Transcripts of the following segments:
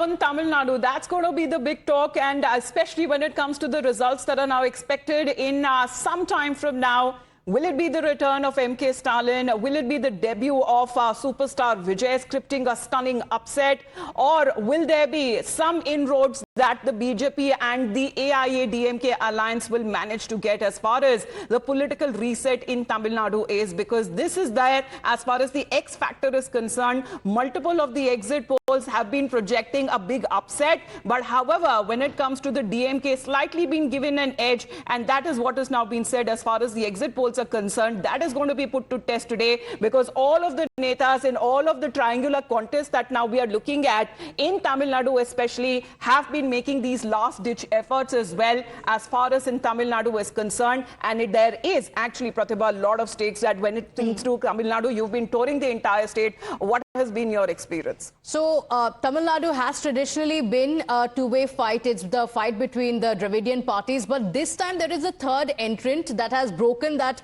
on Tamil Nadu. That's going to be the big talk, and especially when it comes to the results that are now expected in some time from now. Will it be the return of MK Stalin? Will it be the debut of superstar Vijay scripting a stunning upset? Or will there be some inroads that the BJP and the AIADMK alliance will manage to get as far as the political reset in Tamil Nadu is? Because this is there as far as the X factor is concerned. Multiple of the exit polls have been projecting a big upset. But however, when it comes to the DMK, slightly been given an edge. And that is what has now been said as far as the exit polls are concerned. That is going to be put to test today, because all of the netas in all of the triangular contests that now we are looking at in Tamil Nadu especially have been making these last-ditch efforts as well as far as in Tamil Nadu is concerned. And there is actually, Pratibha, a lot of stakes that when it comes to Tamil Nadu, you've been touring the entire state. What has been your experience? So, Tamil Nadu has traditionally been a two-way fight. It's the fight between the Dravidian parties. But this time there is a third entrant that has broken that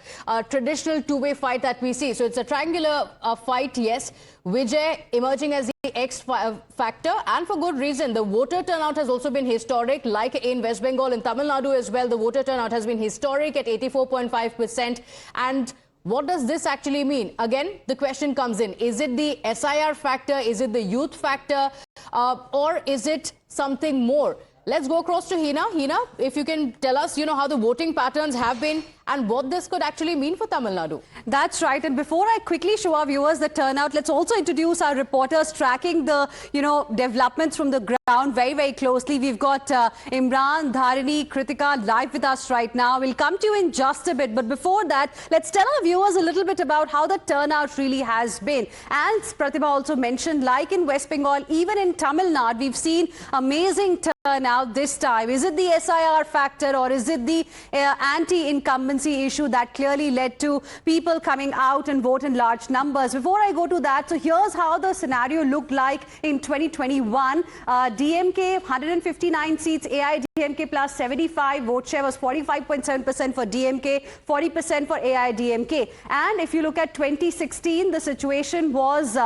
traditional two-way fight that we see. So, it's a triangular fight, yes. Vijay emerging as the X factor, and for good reason. The voter turnout has also been historic, like in West Bengal, in Tamil Nadu as well. The voter turnout has been historic at 84.5%. And what does this actually mean? Again, the question comes in. Is it the SIR factor? Is it the youth factor? Or is it something more? Let's go across to Hina. Hina, if you can tell us, how the voting patterns have been and what this could actually mean for Tamil Nadu. That's right. And before I quickly show our viewers the turnout, let's also introduce our reporters tracking the, developments from the ground very, very closely. We've got Imran, Dharini, Kritika live with us right now. We'll come to you in just a bit. But before that, let's tell our viewers a little bit about how the turnout really has been. As Pratibha also mentioned, like in West Bengal, even in Tamil Nadu, we've seen amazing turnout this time. Is it the SIR factor, or is it the anti-incumbency issue that clearly led to people coming out and vote in large numbers? Before I go to that, so here's how the scenario looked like in 2021. DMK 159 seats, AIADMK plus 75. Vote share was 45.7% for DMK, 40% for AIADMK. And if you look at 2016, the situation was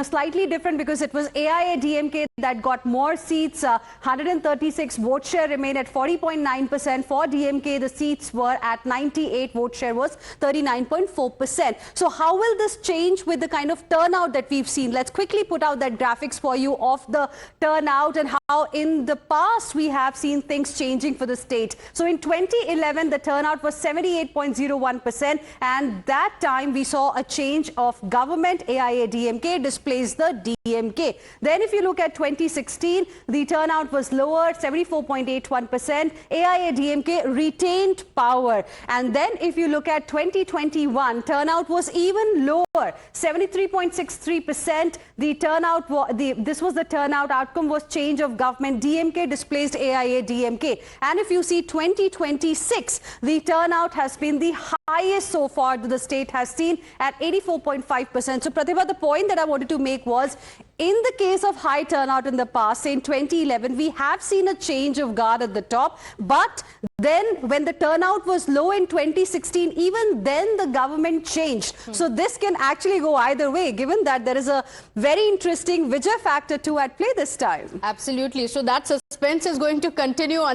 slightly different, because it was AIADMK that got more seats, 136. Vote share remained at 40.9%. For DMK, the seats were at 98. Vote share was 39.4%. So how will this change with the kind of turnout that we've seen? Let's quickly put out that graphics for you of the turnout and how in the past we have seen things changing for the state. So in 2011, the turnout was 78.01%, and that time we saw a change of government. AIADMK displaced the DMK. Then if you look at 2016, the turnout was lower, 74.81%. AIADMK retained power. And then if you look at 2021, turnout was even lower, 73.63%. The turnout, this was the turnout outcome, was change of government. DMK displaced AIADMK. And if you see 2026, the turnout has been the highest so far that the state has seen at 84.5%. So Pratibha, the point that I wanted to make was, in the case of high turnout in the past, say in 2011, we have seen a change of guard at the top. But then when the turnout was low in 2016, even then the government changed. So this can actually go either way, given that there is a very interesting Vijay factor too at play this time. Absolutely. So that suspense is going to continue